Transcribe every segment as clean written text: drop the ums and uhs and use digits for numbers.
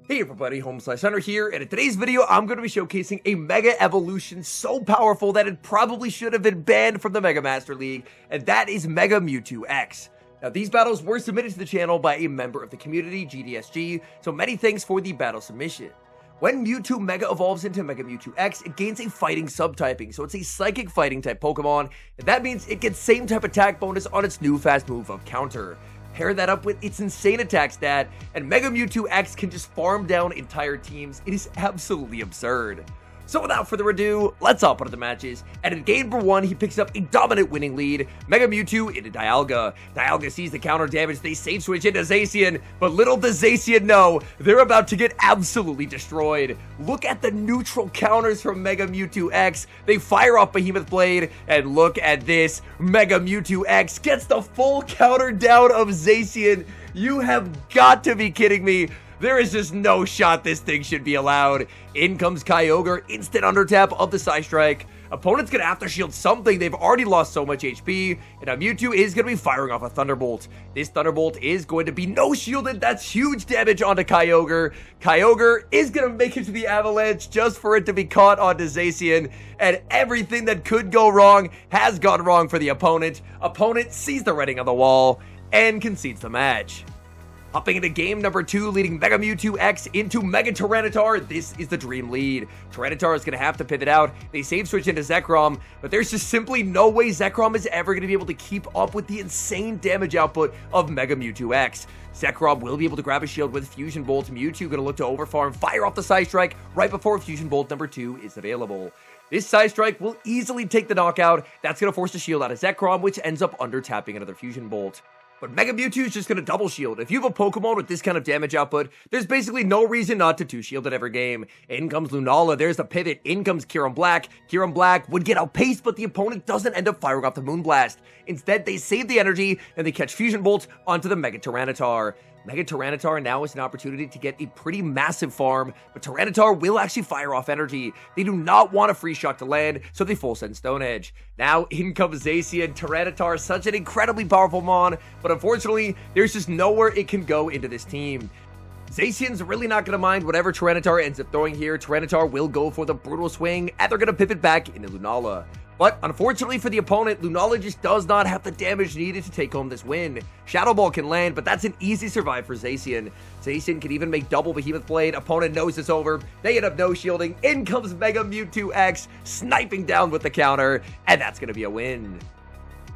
Hey everybody, HomeSliceHenry here, and in today's video, I'm going to be showcasing a Mega Evolution so powerful that it probably should have been banned from the Mega Master League, and that is Mega Mewtwo X. Now, these battles were submitted to the channel by a member of the community, GDSG, so many thanks for the battle submission. When Mewtwo Mega evolves into Mega Mewtwo X, it gains a fighting subtyping, so it's a psychic fighting type Pokemon, and that means it gets same type attack bonus on its new fast move of Counter. Pair that up with its insane attack stat, and Mega Mewtwo X can just farm down entire teams. It is absolutely absurd. So without further ado, let's hop into the matches. And in game number 1, he picks up a dominant winning lead. Mega Mewtwo into Dialga. Dialga sees the counter damage, they safe switch into Zacian, but little does Zacian know, they're about to get absolutely destroyed. Look at the neutral counters from Mega Mewtwo X. They fire off Behemoth Blade, and look at this. Mega Mewtwo X gets the full counter down of Zacian. You have got to be kidding me. There is just no shot this thing should be allowed. In comes Kyogre, instant undertap of the Psy Strike. Opponent's gonna have to shield something, they've already lost so much HP, and now Mewtwo is gonna be firing off a Thunderbolt. This Thunderbolt is going to be no shielded, that's huge damage onto Kyogre. Kyogre is gonna make it to the Avalanche just for it to be caught onto Zacian, and everything that could go wrong has gone wrong for the opponent. Opponent sees the writing on the wall and concedes the match. Hopping into game number 2, leading Mega Mewtwo X into Mega Tyranitar. This is the dream lead. Tyranitar is going to have to pivot out. They save switch into Zekrom, but there's just simply no way Zekrom is ever going to be able to keep up with the insane damage output of Mega Mewtwo X. Zekrom will be able to grab a shield with Fusion Bolt. Mewtwo going to look to overfarm, fire off the Psy Strike right before Fusion Bolt number 2 is available. This Psy Strike will easily take the knockout. That's going to force the shield out of Zekrom, which ends up under-tapping another Fusion Bolt. But Mega Mewtwo is just going to double shield. If you have a Pokemon with this kind of damage output, there's basically no reason not to 2-shield it every game. In comes Lunala, there's the pivot. In comes Kyurem Black. Kyurem Black would get outpaced, but the opponent doesn't end up firing off the Moonblast. Instead, they save the energy, and they catch Fusion Bolt onto the Mega Tyranitar. Mega Tyranitar now is an opportunity to get a pretty massive farm, but Tyranitar will actually fire off energy. They do not want a free shot to land, so they full send Stone Edge. Now in comes Zacian. Tyranitar is such an incredibly powerful mon, but unfortunately, there's just nowhere it can go into this team. Zacian's really not going to mind whatever Tyranitar ends up throwing here. Tyranitar will go for the Brutal Swing, and they're going to pivot back into Lunala. But unfortunately for the opponent, Lunala just does not have the damage needed to take home this win. Shadow Ball can land, but that's an easy survive for Zacian. Zacian can even make double Behemoth Blade. Opponent knows it's over. They end up no shielding. In comes Mega Mewtwo X, sniping down with the counter, and that's going to be a win.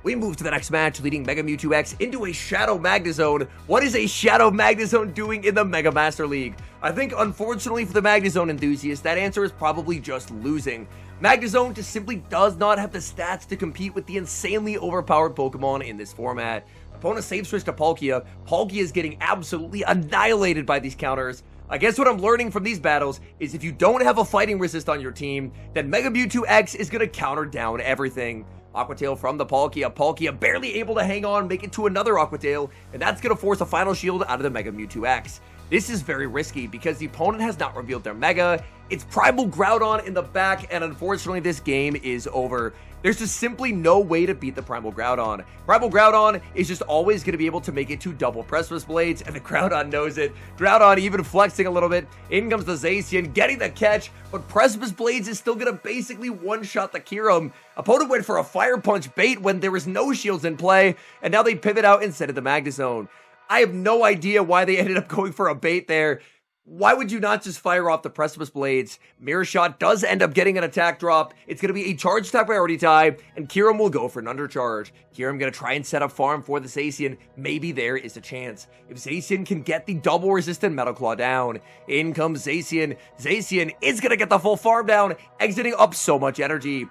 We move to the next match, leading Mega Mewtwo X into a Shadow Magnezone. What is a Shadow Magnezone doing in the Mega Master League? I think, unfortunately for the Magnezone enthusiasts, that answer is probably just losing. Magnezone just simply does not have the stats to compete with the insanely overpowered Pokemon in this format. Opponent save switch to Palkia. Palkia is getting absolutely annihilated by these counters. I guess what I'm learning from these battles is if you don't have a fighting resist on your team, then Mega Mewtwo X is going to counter down everything. Aqua Tail from the Palkia. Palkia barely able to hang on, make it to another Aqua Tail, and that's going to force a final shield out of the Mega Mewtwo X. This is very risky because the opponent has not revealed their Mega. It's Primal Groudon in the back, and unfortunately this game is over. There's just simply no way to beat the Primal Groudon. Primal Groudon is just always going to be able to make it to double Precipice Blades, and the Groudon knows it. Groudon even flexing a little bit. In comes the Zacian, getting the catch, but Precipice Blades is still going to basically one-shot the Kyurem. Opponent went for a Fire Punch bait when there was no shields in play, and now they pivot out instead of the Magnezone. I have no idea why they ended up going for a bait there. Why would you not just fire off the Precipice Blades? Mirror Shot does end up getting an attack drop. It's going to be a charge attack priority tie, and Kyurem will go for an undercharge. Kyurem going to try and set up farm for the Zacian. Maybe there is a chance. If Zacian can get the double resistant Metal Claw down, in comes Zacian. Zacian is going to get the full farm down, exiting up so much energy.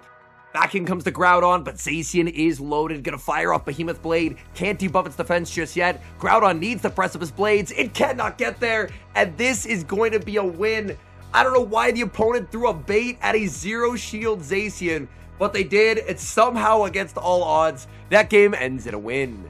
Back in comes the Groudon, but Zacian is loaded, gonna fire off Behemoth Blade, can't debuff its defense just yet. Groudon needs the Precipice Blades, it cannot get there, and this is going to be a win. I don't know why the opponent threw a bait at a zero shield Zacian, but they did. It's somehow against all odds. That game ends in a win.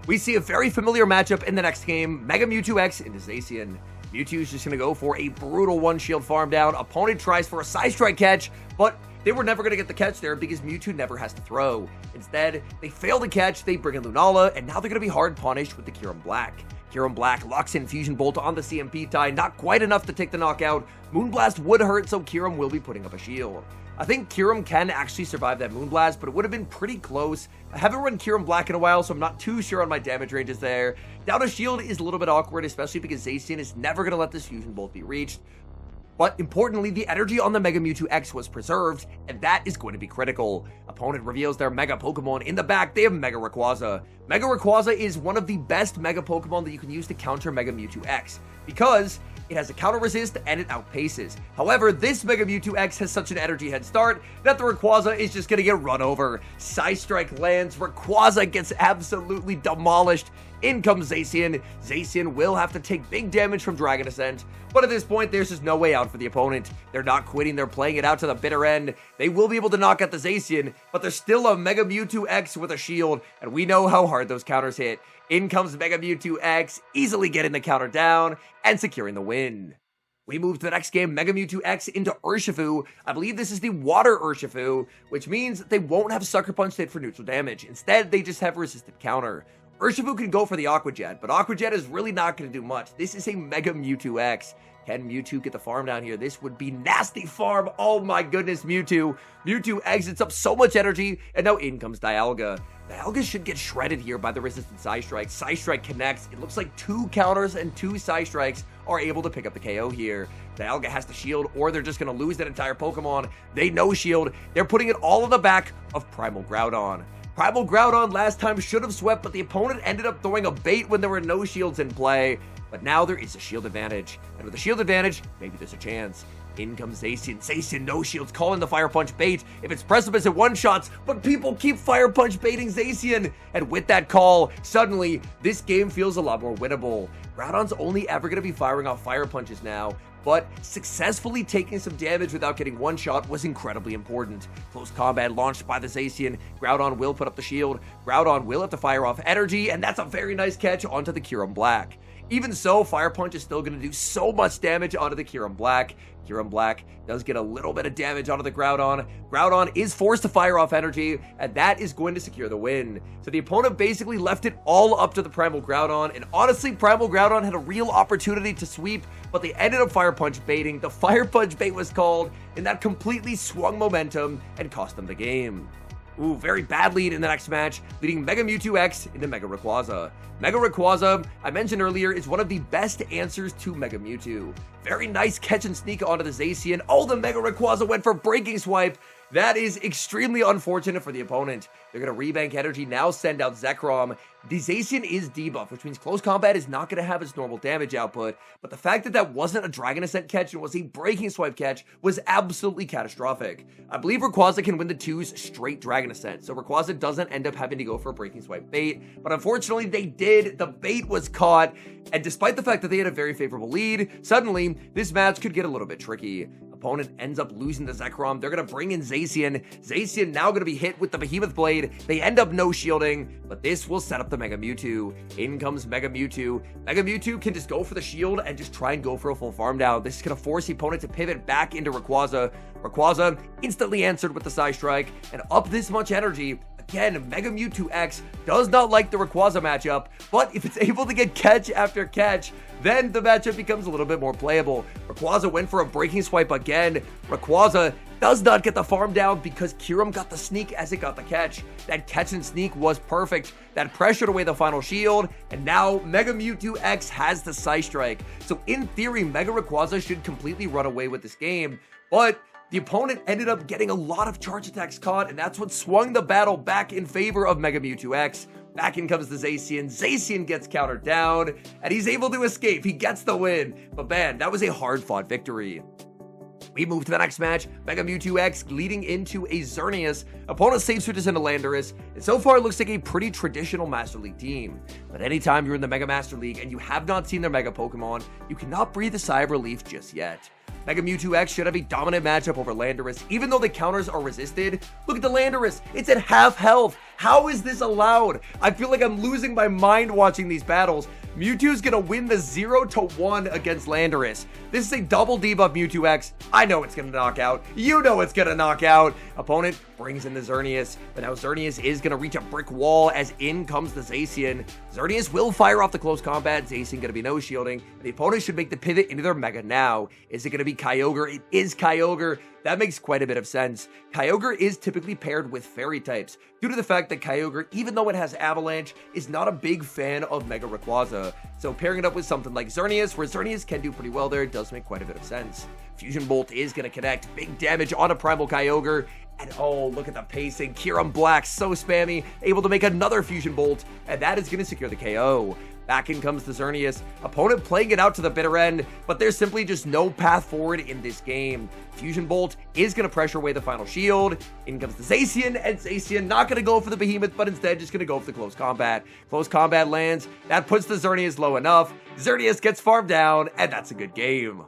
We see a very familiar matchup in the next game, Mega Mewtwo X into Zacian. Mewtwo's just gonna go for a brutal one-shield farm down. Opponent tries for a Psy Strike catch, but they were never going to get the catch there because Mewtwo never has to throw. Instead, they fail to catch, they bring in Lunala, and now they're going to be hard punished with the Kyurem Black. Kyurem Black locks in Fusion Bolt on the CMP tie, not quite enough to take the knockout. Moonblast would hurt, so Kyurem will be putting up a shield. I think Kyurem can actually survive that Moonblast, but it would have been pretty close. I haven't run Kyurem Black in a while, so I'm not too sure on my damage ranges there. Down a shield is a little bit awkward, especially because Zacian is never going to let this Fusion Bolt be reached. But importantly, the energy on the Mega Mewtwo X was preserved, and that is going to be critical. Opponent reveals their Mega Pokemon. In the back, they have Mega Rayquaza. Mega Rayquaza is one of the best Mega Pokemon that you can use to counter Mega Mewtwo X, because it has a counter resist and it outpaces. However, this Mega Mewtwo X has such an energy head start that the Rayquaza is just going to get run over. Psystrike lands, Rayquaza gets absolutely demolished. In comes Zacian. Zacian will have to take big damage from Dragon Ascent, but at this point, there's just no way out for the opponent. They're not quitting, they're playing it out to the bitter end. They will be able to knock out the Zacian, but there's still a Mega Mewtwo X with a shield, and we know how hard those counters hit. In comes Mega Mewtwo X, easily getting the counter down and securing the win. We move to the next game, Mega Mewtwo X into Urshifu. I believe this is the Water Urshifu, which means they won't have Sucker Punch hit for neutral damage. Instead, they just have resisted counter. Urshifu can go for the Aqua Jet, but Aqua Jet is really not going to do much. This is a Mega Mewtwo X. Can Mewtwo get the farm down here? This would be nasty farm. Oh my goodness, Mewtwo. Mewtwo exits up so much energy, and now in comes Dialga. Dialga should get shredded here by the resistant Psystrike. Psystrike connects. It looks like 2 counters and 2 Psystrikes are able to pick up the KO here. Dialga has to shield, or they're just going to lose that entire Pokemon. They no shield. They're putting it all in the back of Primal Groudon. Primal Groudon last time should have swept, but the opponent ended up throwing a bait when there were no shields in play. But now there is a shield advantage. And with a shield advantage, maybe there's a chance. In comes Zacian. Zacian, no shields, calling the Fire Punch bait. If it's Precipice, it one-shots, but people keep Fire Punch baiting Zacian. And with that call, suddenly, this game feels a lot more winnable. Groudon's only ever going to be firing off Fire Punches now, but successfully taking some damage without getting one shot was incredibly important. Close combat launched by the Zacian. Groudon will put up the shield. Groudon will have to fire off energy, and that's a very nice catch onto the Kyurem Black. Even so, Fire Punch is still going to do so much damage onto the Kyurem Black. Kyurem Black does get a little bit of damage onto the Groudon. Groudon is forced to fire off energy, and that is going to secure the win. So the opponent basically left it all up to the Primal Groudon, and honestly, Primal Groudon had a real opportunity to sweep, but they ended up Fire Punch baiting. The Fire Punch bait was called, and that completely swung momentum and cost them the game. Ooh, very bad lead in the next match, leading Mega Mewtwo X into Mega Rayquaza. Mega Rayquaza, I mentioned earlier, is one of the best answers to Mega Mewtwo. Very nice catch and sneak onto the Zacian. Oh, the Mega Rayquaza went for Breaking Swipe. That is extremely unfortunate for the opponent. They're going to rebank energy, now send out Zekrom. The Zacian is debuffed, which means close combat is not going to have its normal damage output, but the fact that that wasn't a Dragon Ascent catch and was a Breaking Swipe catch was absolutely catastrophic. I believe Rayquaza can win the 2s straight Dragon Ascent, so Rayquaza doesn't end up having to go for a Breaking Swipe bait, but unfortunately they did. The bait was caught, and despite the fact that they had a very favorable lead, suddenly this match could get a little bit tricky. Opponent ends up losing the Zekrom. They're going to bring in Zacian. Zacian now going to be hit with the Behemoth Blade. They end up no shielding, but this will set up the Mega Mewtwo. In comes Mega Mewtwo. Mega Mewtwo can just go for the shield and just try and go for a full farm down. This is going to force the opponent to pivot back into Rayquaza. Rayquaza instantly answered with the Psystrike, and up this much energy. Again, Mega Mewtwo X does not like the Rayquaza matchup, but if it's able to get catch after catch, then the matchup becomes a little bit more playable. Rayquaza went for a Breaking Swipe again. Rayquaza does not get the farm down because Kyurem got the sneak as it got the catch. That catch and sneak was perfect. That pressured away the final shield, and now Mega Mewtwo X has the Psystrike. So in theory, Mega Rayquaza should completely run away with this game, but the opponent ended up getting a lot of charge attacks caught, and that's what swung the battle back in favor of Mega Mewtwo X. Back in comes the Zacian. Zacian gets countered down, and he's able to escape. He gets the win. But man, that was a hard-fought victory. We move to the next match, Mega Mewtwo X leading into a Xerneas. Opponent safe switches into Landorus, and so far it looks like a pretty traditional Master League team. But anytime you're in the Mega Master League and you have not seen their Mega Pokemon, you cannot breathe a sigh of relief just yet. Mega Mewtwo X should have a dominant matchup over Landorus, even though the counters are resisted. Look at the Landorus, it's at half health. How is this allowed? I feel like I'm losing my mind watching these battles. Mewtwo's gonna win the 0-1 against Landorus. This is a double debuff Mewtwo X. I know it's gonna knock out. You know it's gonna knock out. Opponent brings in the Xerneas, but now Xerneas is going to reach a brick wall as in comes the Zacian. Xerneas will fire off the close combat, Zacian going to be no shielding, and the opponent should make the pivot into their Mega now. Is it going to be Kyogre? It is Kyogre. That makes quite a bit of sense. Kyogre is typically paired with Fairy types, due to the fact that Kyogre, even though it has Avalanche, is not a big fan of Mega Rayquaza. So pairing it up with something like Xerneas, where Xerneas can do pretty well there, does make quite a bit of sense. Fusion Bolt is going to connect, big damage on a Primal Kyogre, and oh, look at the pacing. Kyurem Black, so spammy, able to make another Fusion Bolt, and that is going to secure the KO. Back in comes the Xerneas, opponent playing it out to the bitter end, but there's simply just no path forward in this game. Fusion Bolt is going to pressure away the final shield. In comes the Zacian, and Zacian not going to go for the Behemoth, but instead just going to go for the close combat. Close combat lands, that puts the Xerneas low enough. Xerneas gets farmed down, and that's a good game.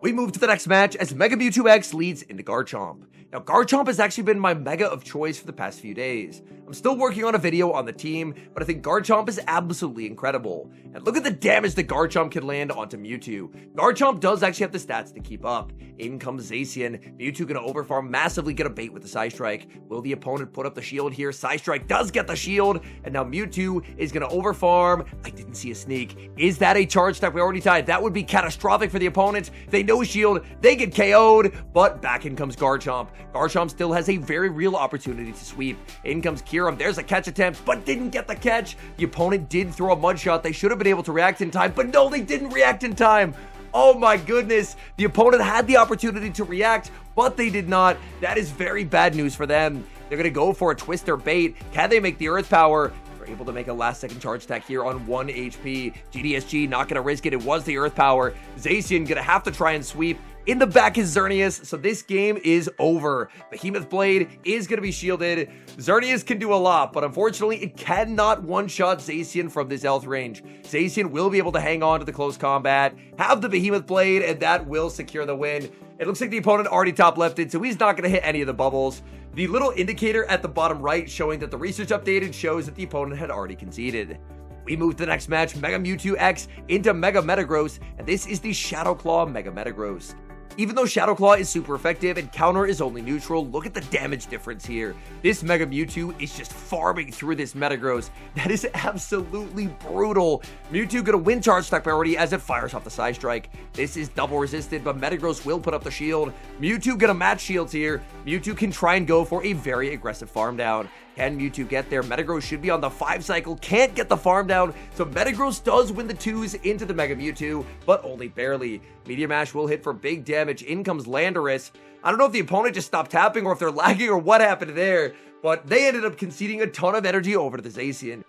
We move to the next match as Mega Mewtwo X leads into Garchomp. Now, Garchomp has actually been my Mega of choice for the past few days. I'm still working on a video on the team, but I think Garchomp is absolutely incredible. And look at the damage that Garchomp can land onto Mewtwo. Garchomp does actually have the stats to keep up. In comes Zacian. Mewtwo gonna overfarm, massively get a bait with the Psystrike. Will the opponent put up the shield here? Psystrike does get the shield, and now Mewtwo is gonna overfarm. I didn't see a sneak. Is that a charge type priority tie? That would be catastrophic for the opponent. They no shield, they get KO'd, but back in comes Garchomp. Garchomp still has a very real opportunity to sweep. In comes Kyurem. There's a catch attempt, but didn't get the catch. The opponent did throw a mud shot. They should have been able to react in time, but no, they didn't react in time. Oh my goodness. The opponent had the opportunity to react, but they did not. That is very bad news for them. They're going to go for a Twister bait. Can they make the Earth Power? They're able to make a last second charge attack here on 1 HP. GDSG not going to risk it. It was the Earth Power. Zacian going to have to try and sweep. In the back is Xerneas, so this game is over. Behemoth Blade is going to be shielded. Xerneas can do a lot, but unfortunately, it cannot one-shot Zacian from this health range. Zacian will be able to hang on to the close combat, have the Behemoth Blade, and that will secure the win. It looks like the opponent already top-lefted, so he's not going to hit any of the bubbles. The little indicator at the bottom right showing that the research updated shows that the opponent had already conceded. We move to the next match, Mega Mewtwo X into Mega Metagross, and this is the Shadow Claw Mega Metagross. Even though Shadow Claw is super effective and counter is only neutral, look at the damage difference here. This Mega Mewtwo is just farming through this Metagross. That is absolutely brutal. Mewtwo gonna win charge attack priority as it fires off the Psystrike. This is double resisted, but Metagross will put up the shield. Mewtwo gonna match shields here. Mewtwo can try and go for a very aggressive farm down. Can Mewtwo get there? Metagross should be on the 5 cycle, can't get the farm down, so Metagross does win the 2s into the Mega Mewtwo, but only barely. Meteor Mash will hit for big damage. In comes Landorus. I don't know if the opponent just stopped tapping or if they're lagging or what happened there, but they ended up conceding a ton of energy over to the Zacian.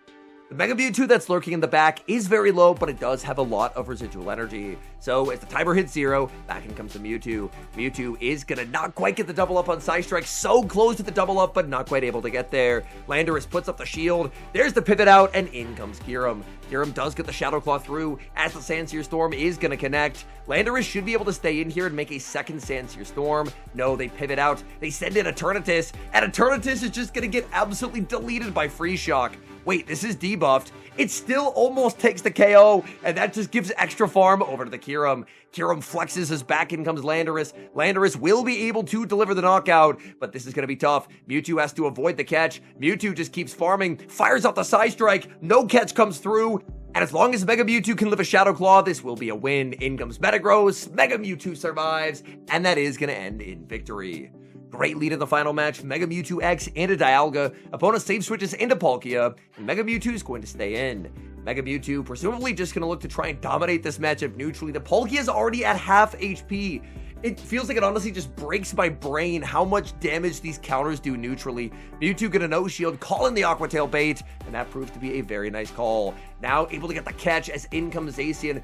The Mega Mewtwo that's lurking in the back is very low, but it does have a lot of residual energy. So as the timer hits 0, back in comes the Mewtwo. Mewtwo is gonna not quite get the double up on Psystrike, so close to the double up, but not quite able to get there. Landorus puts up the shield, there's the pivot out, and in comes Kyurem. Kyurem does get the Shadow Claw through, as the Sandsear Storm is gonna connect. Landorus should be able to stay in here and make a second Sandsear Storm. No, they pivot out, they send in Eternatus, and Eternatus is just gonna get absolutely deleted by Freeze Shock. Wait, this is debuffed. It still almost takes the KO, and that just gives extra farm over to the Kyurem. Kyurem flexes as back in comes Landorus. Landorus will be able to deliver the knockout, but this is going to be tough. Mewtwo has to avoid the catch. Mewtwo just keeps farming, fires off the Psystrike, no catch comes through, and as long as Mega Mewtwo can live a Shadow Claw, this will be a win. In comes Metagross, Mega Mewtwo survives, and that is going to end in victory. Great lead in the final match, Mega Mewtwo X into Dialga. Opponent save switches into Palkia, and Mega Mewtwo is going to stay in. Mega Mewtwo presumably just going to look to try and dominate this matchup neutrally. The Palkia is already at half HP. It feels like it honestly just breaks my brain how much damage these counters do neutrally. Mewtwo get a no shield, call in the Aqua Tail bait, and that proves to be a very nice call. Now able to get the catch as in comes Zacian.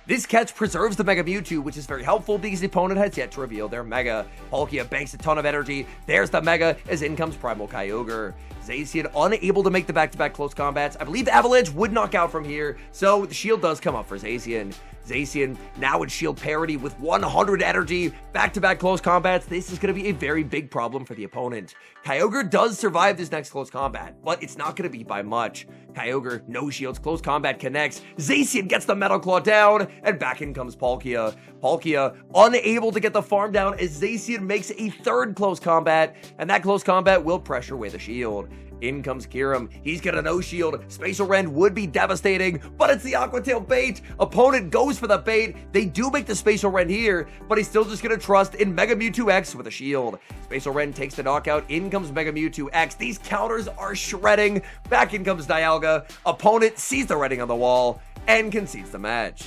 This catch preserves the Mega Mewtwo, which is very helpful because the opponent has yet to reveal their Mega. Palkia banks a ton of energy. There's the Mega as in comes Primal Kyogre. Zacian unable to make the back-to-back close combats. I believe Avalanche would knock out from here, so the shield does come up for Zacian. Zacian now at shield parity with 100 energy. Back-to-back close combats. This is going to be a very big problem for the opponent. Kyogre does survive this next close combat, but it's not going to be by much. Kyogre, no shields, close combat connects. Zacian gets the Metal Claw down, and back in comes Palkia. Palkia unable to get the farm down as Zacian makes a third close combat, and that close combat will pressure away the shield. In comes Kyurem. He's got a no shield. Spatial Rend would be devastating, but it's the Aqua Tail bait. Opponent goes for the bait. They do make the Spatial Rend here, but he's still just going to trust in Mega Mewtwo X with a shield. Spatial Rend takes the knockout. In comes Mega Mewtwo X. These counters are shredding. Back in comes Dialga. Opponent sees the writing on the wall and concedes the match.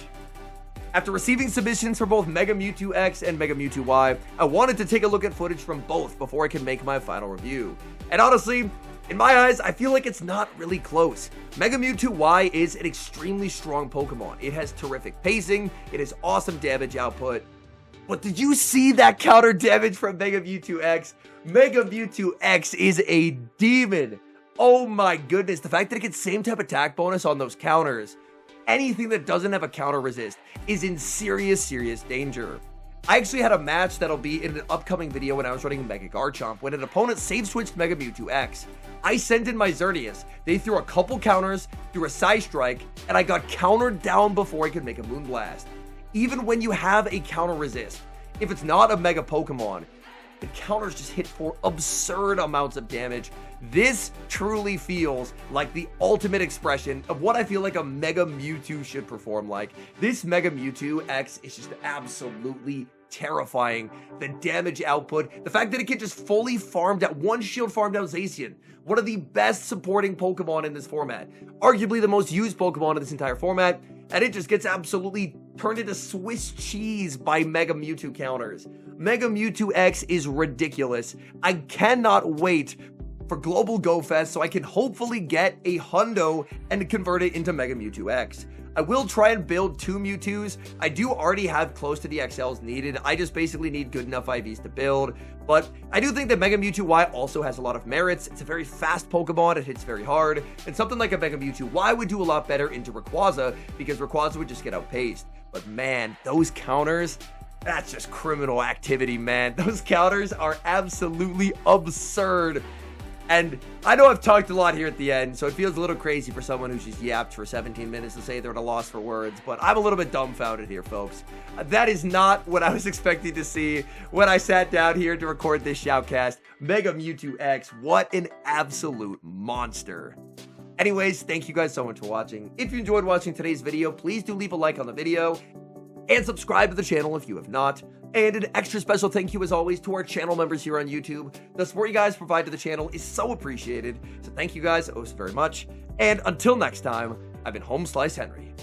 After receiving submissions for both Mega Mewtwo X and Mega Mewtwo Y, I wanted to take a look at footage from both before I could make my final review. And honestly, in my eyes, I feel like it's not really close. Mega Mewtwo Y is an extremely strong Pokemon. It has terrific pacing, it has awesome damage output. But did you see that counter damage from Mega Mewtwo X? Mega Mewtwo X is a demon. Oh my goodness, the fact that it gets same type attack bonus on those counters, anything that doesn't have a counter resist is in serious danger. I actually had a match that'll be in an upcoming video when I was running Mega Garchomp when an opponent save switched Mega Mewtwo X. I sent in my Xerneas. They threw a couple counters, threw a Psy Strike, and I got countered down before I could make a Moonblast. Even when you have a counter resist, if it's not a Mega Pokemon, the counters just hit for absurd amounts of damage. This truly feels like the ultimate expression of what I feel like a Mega Mewtwo should perform like. This Mega Mewtwo X is just absolutely terrifying. The damage output, the fact that it can just fully farm down, one shield farm down Zacian, one of the best supporting Pokemon in this format, arguably the most used Pokemon in this entire format, and it just gets absolutely turned into Swiss cheese by Mega Mewtwo counters. Mega Mewtwo X is ridiculous. I cannot wait for Global Go Fest so I can hopefully get a hundo and convert it into Mega Mewtwo X. I will try and build 2 Mewtwo's. I do already have close to the XLs needed. I just basically need good enough IVs to build. But I do think that Mega Mewtwo Y also has a lot of merits. It's a very fast Pokemon. It hits very hard. And something like a Mega Mewtwo Y would do a lot better into Rayquaza because Rayquaza would just get outpaced. But man, those counters, that's just criminal activity, man. Those counters are absolutely absurd. And I know I've talked a lot here at the end, so it feels a little crazy for someone who's just yapped for 17 minutes to say they're at a loss for words, but I'm a little bit dumbfounded here, folks. That is not what I was expecting to see when I sat down here to record this shoutcast. Mega Mewtwo X, what an absolute monster. Anyways, thank you guys so much for watching. If you enjoyed watching today's video, please do leave a like on the video and subscribe to the channel if you have not. And an extra special thank you as always to our channel members here on YouTube. The support you guys provide to the channel is so appreciated. So thank you guys oh so very much. And until next time, I've been HomeSliceHenry.